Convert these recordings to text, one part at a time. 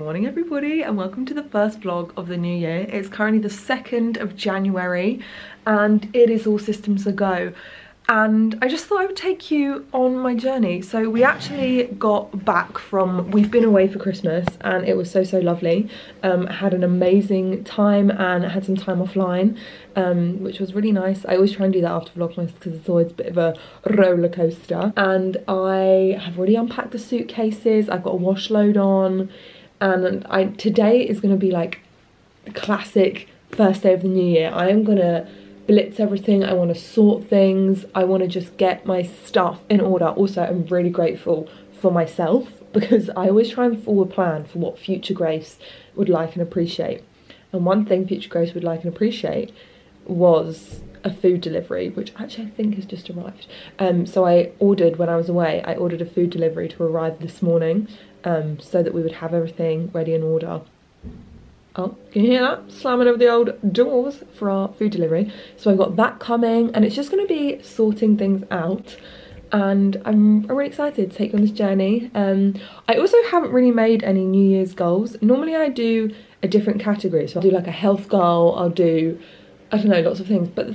Morning everybody, and welcome to the first vlog of the new year. It's currently the 2nd of January and it is all systems a go, and I just thought I would take you on my journey. So we actually got back from, we've been away for Christmas and it was so lovely. Had an amazing time and had some time offline, which was really nice. I always try and do that after Vlogmas because it's always a bit of a roller coaster. And I have already unpacked the suitcases. I've got a wash load on. And today is going to be like the classic first day of the new year. I am going to blitz everything. I want to sort things. I want to just get my stuff in order. Also, I'm really grateful for myself because I always try and forward plan for what future Grace would like and appreciate. And one thing future Grace would like and appreciate was a food delivery, which actually I think has just arrived. So I ordered, when I was away, I ordered a food delivery to arrive this morning. So that we would have everything ready in order. Oh, can you hear that? Slamming over the old doors for our food delivery. So I've got that coming, and it's just going to be sorting things out. And I'm really excited to take you on this journey. I also haven't really made any New Year's goals. Normally I do a different category. So I'll do like a health goal, I'll do, I don't know, lots of things. But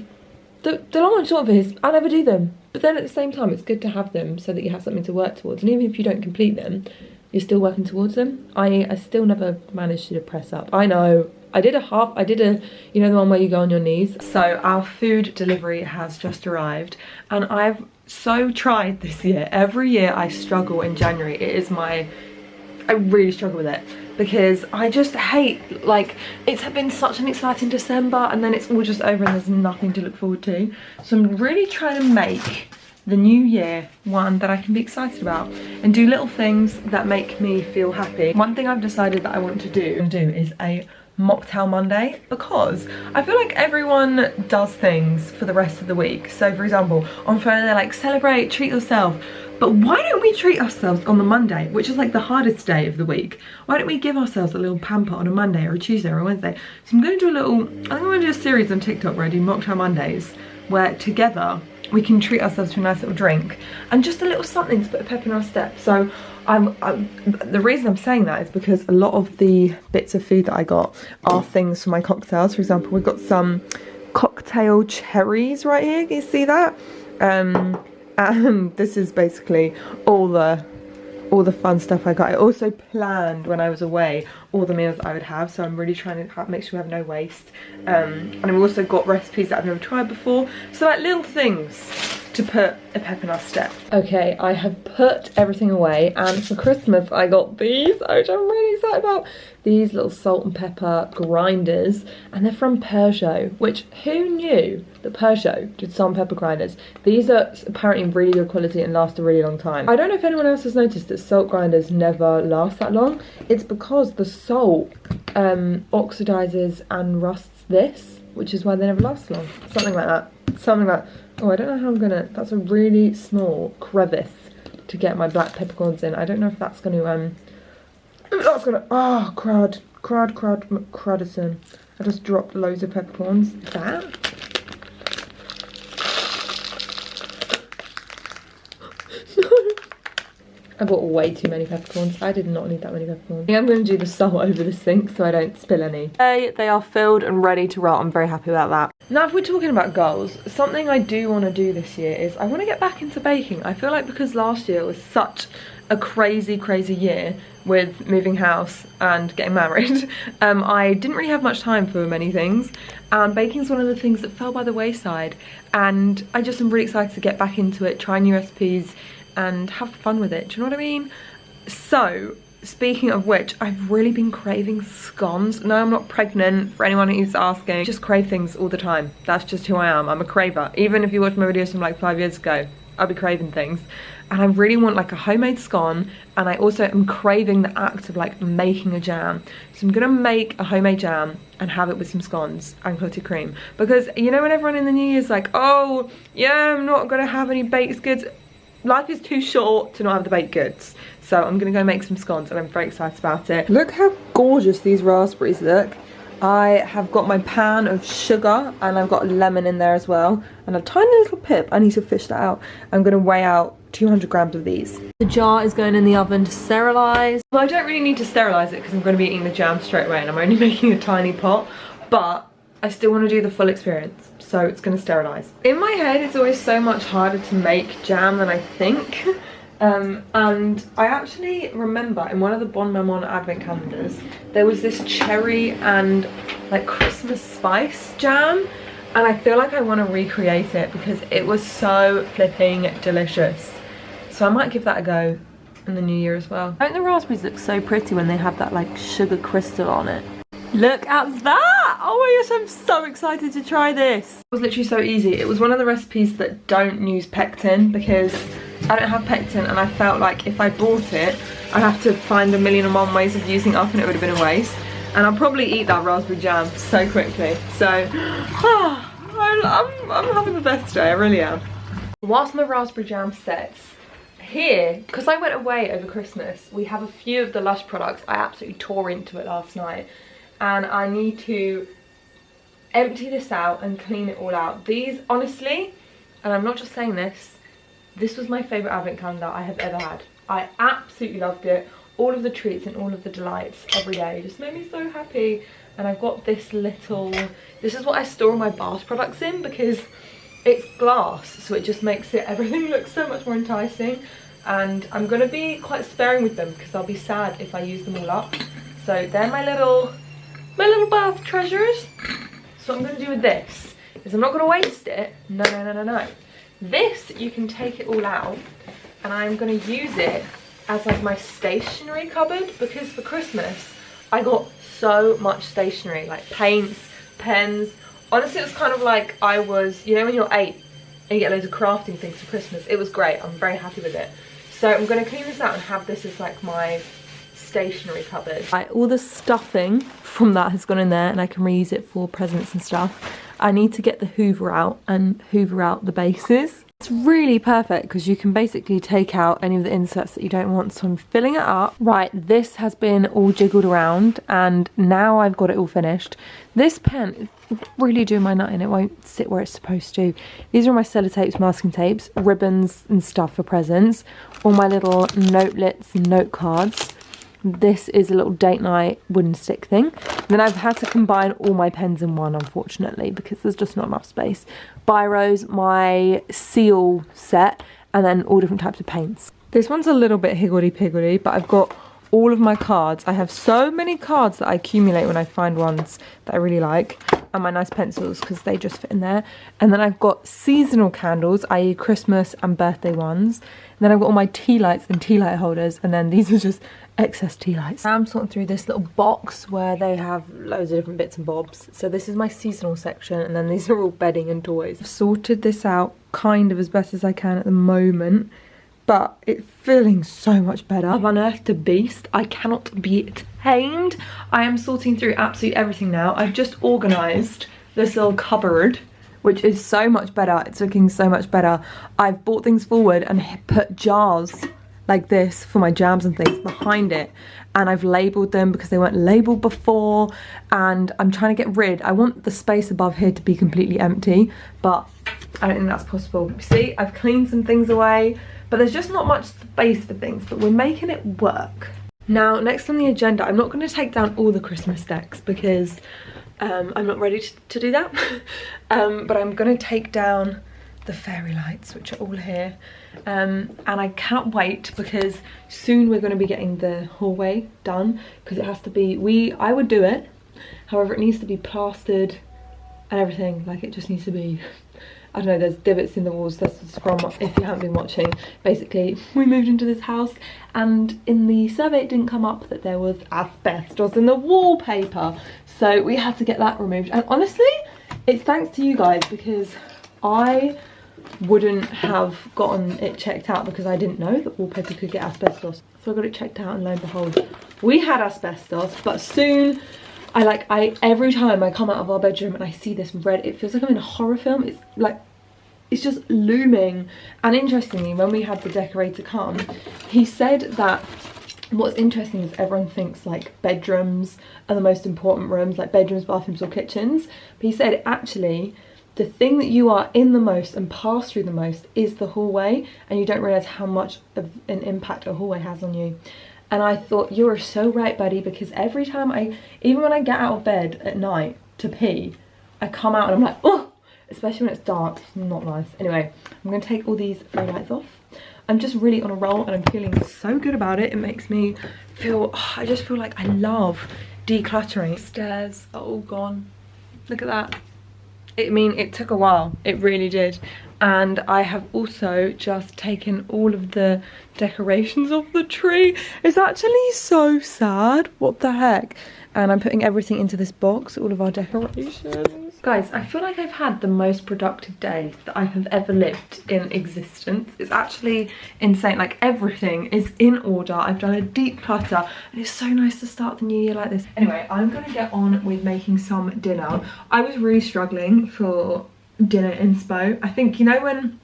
the long and short of it is, I never do them. But then at the same time, it's good to have them so that you have something to work towards. And even if you don't complete them, you're still working towards them. I still never managed to press up. I know, I did a, you know, the one where you go on your knees. So our food delivery has just arrived, and I've so tried this year. Every year I struggle in January. I really struggle with it because I just hate, like, it's been such an exciting December and then it's all just over and there's nothing to look forward to. So I'm really trying to make the new year one that I can be excited about and do little things that make me feel happy. One thing I've decided that I want to do is a mocktail Monday, because I feel like everyone does things for the rest of the week. So for example, on Friday they're like, celebrate, treat yourself. But why don't we treat ourselves on the Monday, which is like the hardest day of the week? Why don't we give ourselves a little pamper on a Monday or a Tuesday or a Wednesday? So I'm going to do I think I'm going to do a series on TikTok where I do mocktail Mondays, where together we can treat ourselves to a nice little drink and just a little something to put a pep in our step. So the reason I'm saying that is because a lot of the bits of food that I got are things for my cocktails. For example, we've got some cocktail cherries right here. Can you see that? And this is basically all the fun stuff I got. I also planned when I was away all the meals I would have, so I'm really trying to make sure we have no waste. And I've also got recipes that I've never tried before, so like little things to put a pep in our step. Okay, I have put everything away, and for Christmas I got these, which I'm really excited about. These little salt and pepper grinders, and they're from Peugeot, which, who knew that Peugeot did salt and pepper grinders? These are apparently really good quality and last a really long time. I don't know if anyone else has noticed that salt grinders never last that long. It's because the salt oxidizes and rusts this, which is why they never last long. Something like that. Something like, oh, I don't know how I'm gonna, that's a really small crevice to get my black peppercorns in. I don't know if that's gonna, oh, crudison. I just dropped loads of peppercorns. That? No. I bought way too many peppercorns. I did not need that many peppercorns. I think I'm going to do the salt over the sink so I don't spill any. They are filled and ready to roll. I'm very happy about that. Now, if we're talking about goals, something I do want to do this year is I want to get back into baking. I feel like because last year was such a crazy year with moving house and getting married, I didn't really have much time for many things, and baking's one of the things that fell by the wayside, and I just am really excited to get back into it, try new recipes and have fun with it. Do you know what I mean? So speaking of which, I've really been craving scones. No, I'm not pregnant, for anyone who's asking. I just crave things all the time. That's just who I am. I'm a craver. Even if you watch my videos from like 5 years ago, I'll be craving things. And I really want like a homemade scone, and I also am craving the act of like making a jam. So I'm gonna make a homemade jam and have it with some scones and clotted cream. Because you know when everyone in the new year's like, oh yeah, I'm not gonna have any baked goods. Life is too short to not have the baked goods. So I'm gonna go make some scones and I'm very excited about it. Look how gorgeous these raspberries look. I have got my pan of sugar and I've got lemon in there as well. And a tiny little pip, I need to fish that out. I'm gonna weigh out 200 grams of these. The jar is going in the oven to sterilise. Well, I don't really need to sterilise it because I'm going to be eating the jam straight away and I'm only making a tiny pot, but I still want to do the full experience, so it's going to sterilise. In my head, it's always so much harder to make jam than I think. And I actually remember in one of the Bon Maman advent calendars, there was this cherry and like Christmas spice jam. And I feel like I want to recreate it because it was so flipping delicious. So I might give that a go in the new year as well. Don't the raspberries look so pretty when they have that like sugar crystal on it? Look at that! Oh my gosh, I'm so excited to try this. It was literally so easy. It was one of the recipes that don't use pectin because I don't have pectin and I felt like if I bought it, I'd have to find 1,000,001 ways of using it up and it would have been a waste. And I'll probably eat that raspberry jam so quickly. So, I'm having the best day, I really am. Whilst my raspberry jam sets, here, because I went away over Christmas, we have a few of the Lush products. I absolutely tore into it last night. And I need to empty this out and clean it all out. These, honestly, and I'm not just saying this was my favourite advent calendar I have ever had. I absolutely loved it. All of the treats and all of the delights every day just made me so happy. And I've got this little, this is what I store all my bath products in because it's glass, so it just makes everything look so much more enticing. And I'm gonna be quite sparing with them because I'll be sad if I use them all up. So they're my little bath treasures. So what I'm gonna do with this is I'm not gonna waste it. No. This, you can take it all out and I'm gonna use it as like my stationery cupboard because for Christmas I got so much stationery, like paints, pens. Honestly, it was kind of like I was, you know when you're 8 and you get loads of crafting things for Christmas. It was great, I'm very happy with it. So I'm going to clean this out and have this as like my stationery cupboard. Right, all the stuffing from that has gone in there and I can reuse it for presents and stuff. I need to get the hoover out and hoover out the bases. It's really perfect because you can basically take out any of the inserts that you don't want, so I'm filling it up. Right, this has been all jiggled around and now I've got it all finished. This pen is really doing my nut in, it won't sit where it's supposed to. These are my sellotapes, masking tapes, ribbons and stuff for presents, all my little notelets and note cards. This is a little date night wooden stick thing. Then I've had to combine all my pens in one, unfortunately, because there's just not enough space. Biros, my seal set, and then all different types of paints. This one's a little bit higgledy-piggledy, but I've got all of my cards. I have so many cards that I accumulate when I find ones that I really like, and my nice pencils because they just fit in there. And then I've got seasonal candles, i.e. Christmas and birthday ones. And then I've got all my tea lights and tea light holders, and then these are just excess tea lights. Now I'm sorting through this little box where they have loads of different bits and bobs. So this is my seasonal section, and then these are all bedding and toys. I've sorted this out kind of as best as I can at the moment, but it's feeling so much better. I've unearthed a beast. I cannot be tamed. I am sorting through absolutely everything now. I've just organised this little cupboard, which is so much better. It's looking so much better. I've brought things forward and put jars like this for my jams and things behind it, and I've labelled them because they weren't labelled before, and I'm trying to get rid. I want the space above here to be completely empty, but I don't think that's possible. See, I've cleaned some things away, but there's just not much space for things, but we're making it work. Now, next on the agenda, I'm not going to take down all the Christmas decks because I'm not ready to do that, but I'm going to take down the fairy lights, which are all here, and I can't wait because soon we're going to be getting the hallway done because it has to be, I would do it, however it needs to be plastered and everything. Like, it just needs to be, I don't know, there's divots in the walls. This is from, if you haven't been watching, basically we moved into this house and in the survey it didn't come up that there was asbestos in the wallpaper, so we had to get that removed. And honestly, it's thanks to you guys because I wouldn't have gotten it checked out because I didn't know that wallpaper could get asbestos. So I got it checked out and lo and behold, we had asbestos. But soon, every time I come out of our bedroom and I see this red, it feels like I'm in a horror film. It's like, it's just looming. And interestingly, when we had the decorator come, he said that what's interesting is everyone thinks like bedrooms are the most important rooms, like bedrooms, bathrooms or kitchens. But he said actually the thing that you are in the most and pass through the most is the hallway, and you don't realise how much of an impact a hallway has on you. And I thought, you're so right, buddy, because every time even when I get out of bed at night to pee, I come out and I'm like, oh, especially when it's dark, it's not nice. Anyway, I'm gonna take all these fairy lights off. I'm just really on a roll and I'm feeling so good about it. It makes me feel, I just feel like I love decluttering. Stairs are all gone. Look at that. I mean, it took a while, it really did. And I have also just taken all of the decorations off the tree. It's actually so sad, what the heck? And I'm putting everything into this box, all of our decorations. Guys, I feel like I've had the most productive day that I have ever lived in existence. It's actually insane, like everything is in order. I've done a deep clutter and it's so nice to start the new year like this. Anyway, I'm gonna get on with making some dinner. I was really struggling for dinner inspo. I think, you know, when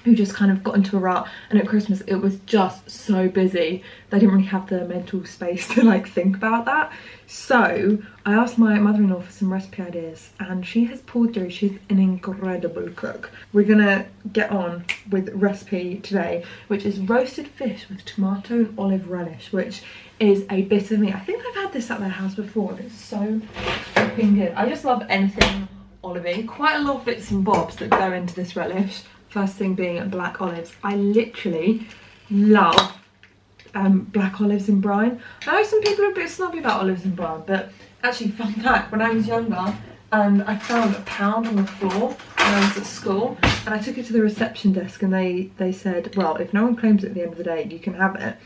you just kind of got into a rut, and at Christmas it was just so busy that I didn't really have the mental space to like think about that. So I asked my mother-in-law for some recipe ideas and she has pulled through. She's an incredible cook. We're gonna get on with recipe today, which is roasted fish with tomato and olive relish, which is a bit of me. I think I've had this at their house before and it's so flipping good. I just love anything olivey. Quite a lot of bits and bobs that go into this relish. First thing being black olives. I literally love black olives in brine. I know some people are a bit snobby about olives in brine, but actually, fun fact, when I was younger and I found a pound on the floor when I was at school, and I took it to the reception desk and they said, well, if no one claims it at the end of the day, you can have it.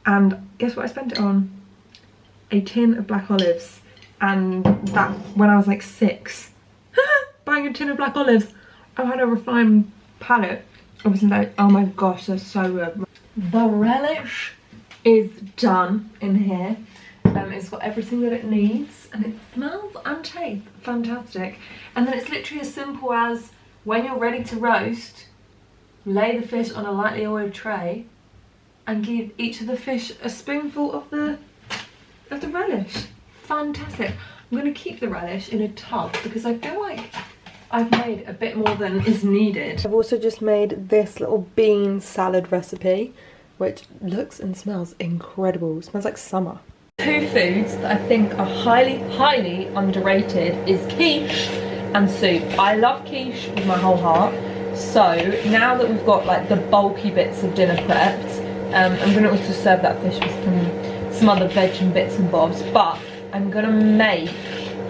And guess what I spent it on? A tin of black olives. And that, when I was like 6, buying a tin of black olives. I had a refined palate. Obviously, like, oh my gosh, they're so good. The relish is done in here. It's got everything that it needs and it smells and tastes fantastic. And then it's literally as simple as, when you're ready to roast, lay the fish on a lightly oiled tray and give each of the fish a spoonful of the relish. Fantastic. I'm going to keep the relish in a tub because I feel like I've made a bit more than is needed. I've also just made this little bean salad recipe, which looks and smells incredible. It smells like summer. Two foods that I think are highly, highly underrated is quiche and soup. I love quiche with my whole heart. So now that we've got like the bulky bits of dinner prepped, I'm going to also serve that fish with some other veg and bits and bobs. But I'm going to make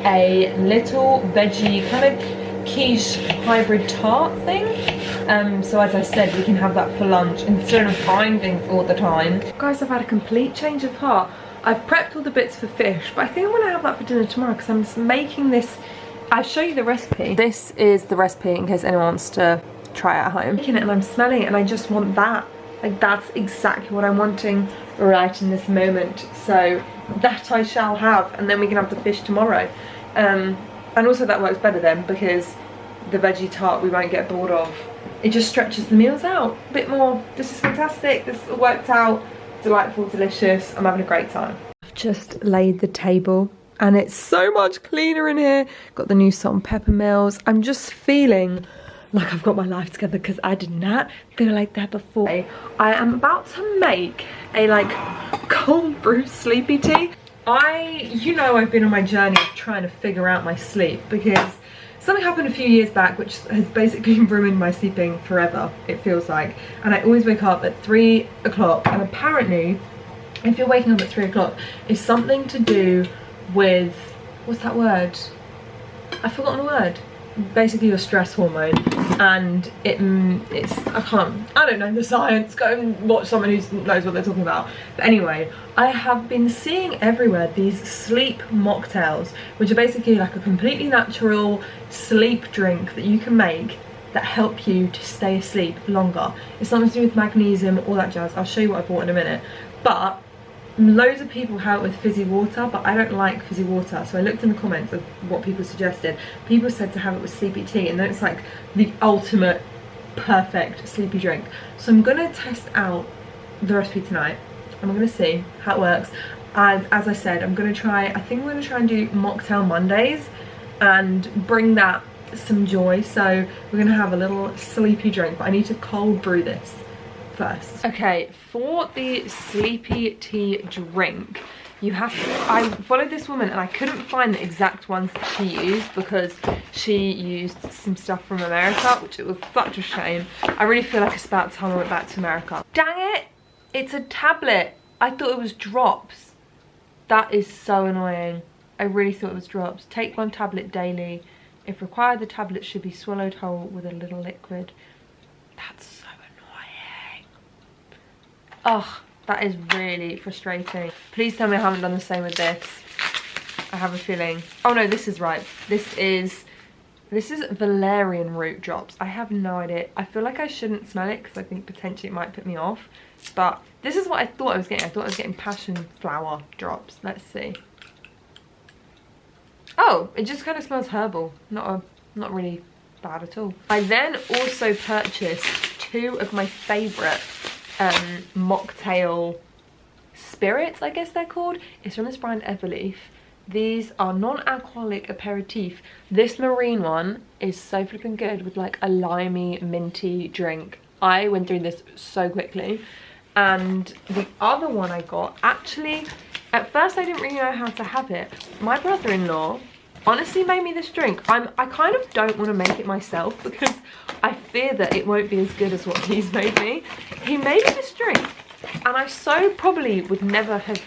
a little veggie kind of quiche hybrid tart thing. So as I said, we can have that for lunch instead of buying things all the time. Guys, I've had a complete change of heart. I've prepped all the bits for fish, but I think I'm going to have that for dinner tomorrow because I'm just making this. I'll show you the recipe. This is the recipe in case anyone wants to try it at home. I'm making it and I'm smelling it and I just want that. Like, that's exactly what I'm wanting right in this moment. So that I shall have, and then we can have the fish tomorrow. And also that works better then because the veggie tart we won't get bored of. It just stretches the meals out a bit more. This is fantastic. This all worked out. Delightful, delicious. I'm having a great time. I've just laid the table and it's so much cleaner in here. Got the new salt and pepper meals. I'm just feeling like I've got my life together because I did not feel like that before. I am about to make a like cold brew sleepy tea. You know, I've been on my journey of trying to figure out my sleep because something happened a few years back which has basically ruined my sleeping forever, it feels like. And I always wake up at 3 o'clock, and apparently if you're waking up at 3 o'clock, it's something to do with, what's that word? I've forgotten the word. Basically your stress hormone, and I don't know the science. Go and watch someone who knows what they're talking about. But anyway, I have been seeing everywhere these sleep mocktails, which are basically like a completely natural sleep drink that you can make that help you to stay asleep longer. It's something to do with magnesium, all that jazz. I'll show you what I bought in a minute. But loads of people have it with fizzy water, but I don't like fizzy water. So I looked in the comments of what people suggested. People said to have it with sleepy tea, and then it's like the ultimate perfect sleepy drink. So I'm gonna test out the recipe tonight and I'm gonna see how it works. And as I said, I think I'm gonna try and do mocktail Mondays and bring that some joy, so we're gonna have a little sleepy drink, but I need to cold brew this first. Okay, for the sleepy tea drink, you have to, I followed this woman and I couldn't find the exact ones that she used because she used some stuff from America, which it was such a shame. I really feel like it's about time I went back to America. Dang it, it's a tablet. I thought it was drops. That is so annoying. I really thought it was drops. Take 1 tablet daily. If required, the tablet should be swallowed whole with a little liquid. That's so annoying. Ugh. That is really frustrating. Please tell me I haven't done the same with this. I have a feeling. Oh no, this is right. This is valerian root drops. I have no idea. I feel like I shouldn't smell it because I think potentially it might put me off. But this is what I thought I was getting. I thought I was getting passion flower drops. Let's see. Oh, it just kind of smells herbal. Not really bad at all. I then also purchased 2 of my favourite mocktail spirits, I guess they're called. It's from this brand Everleaf. These are non-alcoholic aperitif. This marine one is so flipping good with like a limey minty drink. I went through this so quickly. And the other one I got, actually at first I didn't really know how to have it. My brother-in-law honestly made me this drink. I kind of don't want to make it myself because I fear that it won't be as good as what he's made me. He made me this drink and I so probably would never have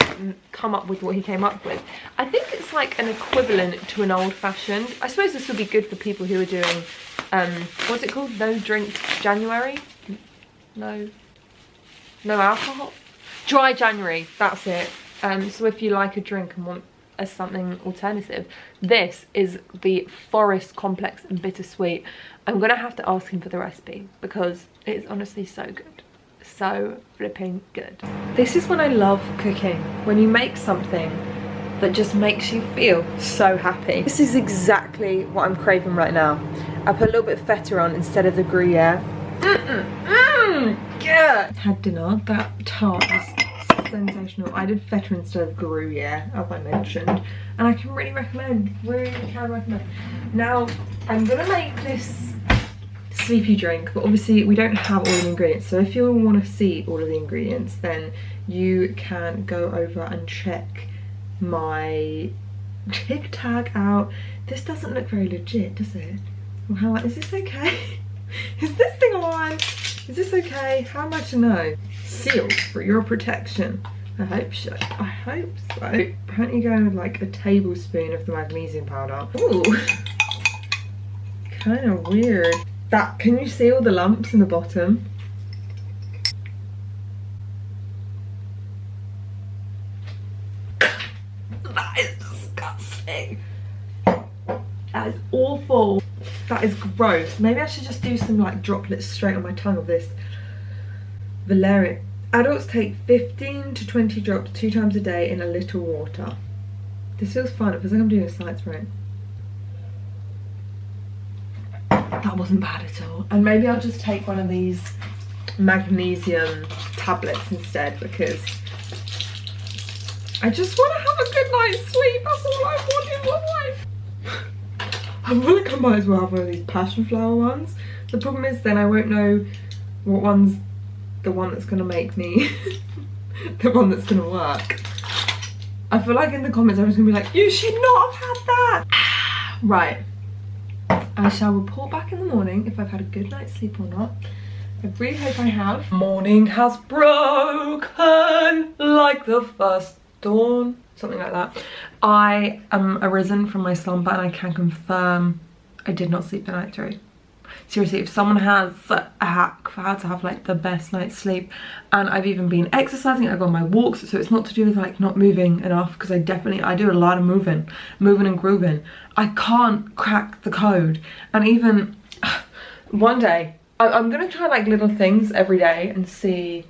come up with what he came up with. I think it's like an equivalent to an old-fashioned. I suppose this would be good for people who are doing, what's it called? No drink January? No alcohol? Dry January, that's it. So if you like a drink and want as something alternative, this is the Forest Complex and Bittersweet. I'm gonna have to ask him for the recipe because it is honestly so good, so flipping good. This is when I love cooking, when you make something that just makes you feel so happy. This is exactly what I'm craving right now. I put a little bit of feta on instead of the Gruyere. Yeah. Had dinner. That tart was sensational. I did feta instead of Gruyere, as I mentioned, and I can really recommend. Now I'm gonna make this sleepy drink, but obviously we don't have all the ingredients, so if you want to see all of the ingredients then you can go over and check my TikTok out. This doesn't look very legit, does it? Well, how is this okay? Is this thing on? Is this okay? How am I to know? Sealed for your protection. I hope so. I hope so. Apparently going with like a tablespoon of the magnesium powder. Ooh. Kind of weird. That, can you see all the lumps in the bottom? That is disgusting. That is awful. That is gross. Maybe I should just do some like droplets straight on my tongue of this valerian. Adults take 15 to 20 drops 2 times a day in a little water. This feels fun. It feels like I'm doing a science brain. That wasn't bad at all. And maybe I'll just take one of these magnesium tablets instead because I just want to have a good night's sleep. That's all I want in my life. I feel like I might as well have one of these passion flower ones. The problem is then I won't know what one's the one that's going to make me the one that's going to work. I feel like in the comments I'm just going to be like, you should not have had that. Right. I shall report back in the morning if I've had a good night's sleep or not. I really hope I have. Morning has broken like the first dawn. Something like that. I am arisen from my slumber and I can confirm I did not sleep the night through. Seriously, if someone has a hack for how to have like the best night's sleep, and I've even been exercising, I go on my walks, so it's not to do with like not moving enough, because I do a lot of moving and grooving. I can't crack the code. And even one day, I'm gonna try like little things every day and see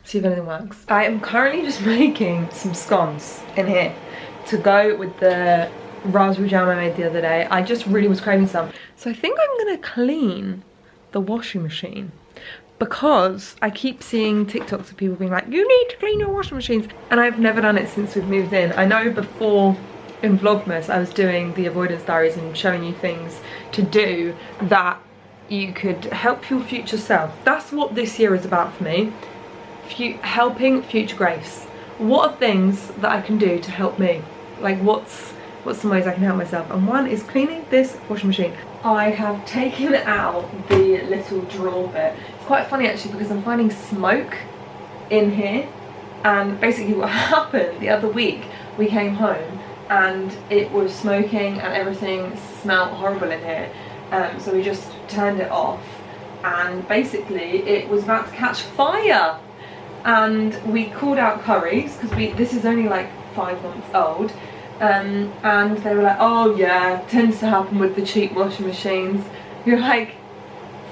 if anything works. I am currently just making some scones in here to go with the raspberry jam I made the other day. I just really was craving some. So I think I'm gonna clean the washing machine because I keep seeing TikToks of people being like, you need to clean your washing machines. And I've never done it since we've moved in. I know before in Vlogmas I was doing the avoidance diaries and showing you things to do that you could help your future self. That's what this year is about for me. Helping future Grace. What are things that I can do to help me? Like what's some ways I can help myself? And one is cleaning this washing machine. I have taken out the little drawer bit. It's quite funny actually because I'm finding smoke in here, and basically what happened the other week, we came home and it was smoking and everything smelled horrible in here. So we just turned it off, and basically it was about to catch fire, and we called out Currys because this is only like 5 months old, and they were like, oh yeah, tends to happen with the cheap washing machines. You're like,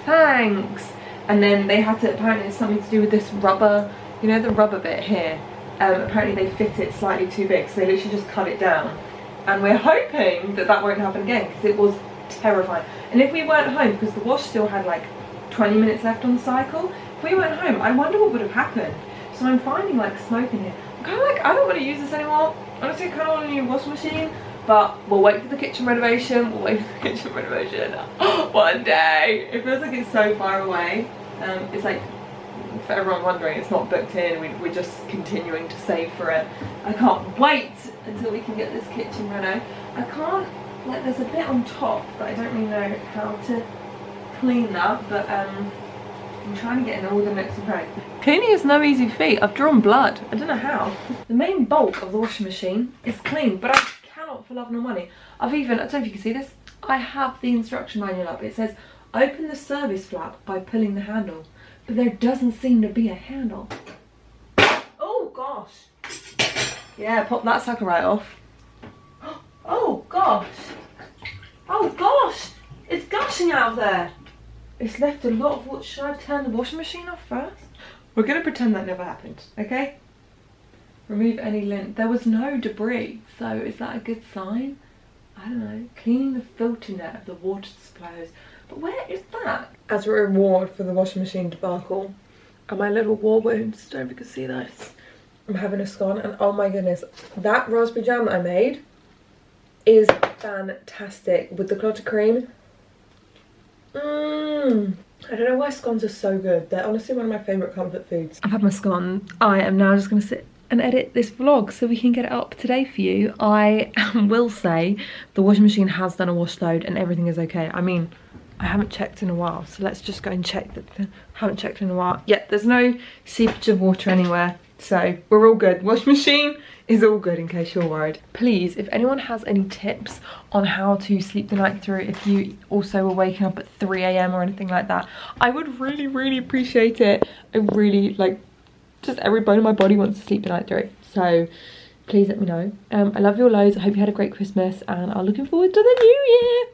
thanks. And then they had to, apparently it's something to do with this rubber, you know, the rubber bit here. Apparently they fit it slightly too big, so they literally just cut it down, and we're hoping that that won't happen again because it was terrifying. And if we weren't home, because the wash still had like 20 minutes left on the cycle, if we weren't home, I wonder what would have happened. So I'm finding like smoke in here. I'm kind of like, I don't want to use this anymore. Honestly, I kind of want a new washing machine, but we'll wait for the kitchen renovation. One day. It feels like it's so far away. It's like, for everyone wondering, it's not booked in. We're just continuing to save for it. I can't wait until we can get this kitchen reno. I can't, like, there's a bit on top, but I don't really know how to clean that, but I'm trying to get in all the nooks and crannies. Cleaning is no easy feat. I've drawn blood. I don't know how. The main bulk of the washing machine is clean, but I cannot for love nor money. I don't know if you can see this. I have the instruction manual up. It says, open the service flap by pulling the handle, but there doesn't seem to be a handle. Oh gosh. Yeah, pop that sucker right off. Oh gosh. Oh gosh. It's gushing out of there. It's left a lot of water. Should I turn the washing machine off first? We're going to pretend that never happened, okay? Remove any lint. There was no debris, so is that a good sign? I don't know. Cleaning the filter net of the water supplies. But where is that? As a reward for the washing machine debacle and my little war wounds, don't know if you can see this, I'm having a scone, and oh my goodness, that raspberry jam that I made is fantastic with the clotted cream. I don't know why scones are so good. They're honestly one of my favourite comfort foods. I've had my scone. I am now just going to sit and edit this vlog so we can get it up today for you. I will say the washing machine has done a wash load and everything is okay. I mean, I haven't checked in a while, so let's just go and check that. Haven't checked in a while. Yeah, there's no seepage of water anywhere, so we're all good. Washing machine is all good, in case you're worried. Please, if anyone has any tips on how to sleep the night through, if you also were waking up at 3 AM or anything like that, I would really, really appreciate it. I really, like, just every bone in my body wants to sleep the night through. So please let me know. I love you all loads. I hope you had a great Christmas, and I'm looking forward to the new year.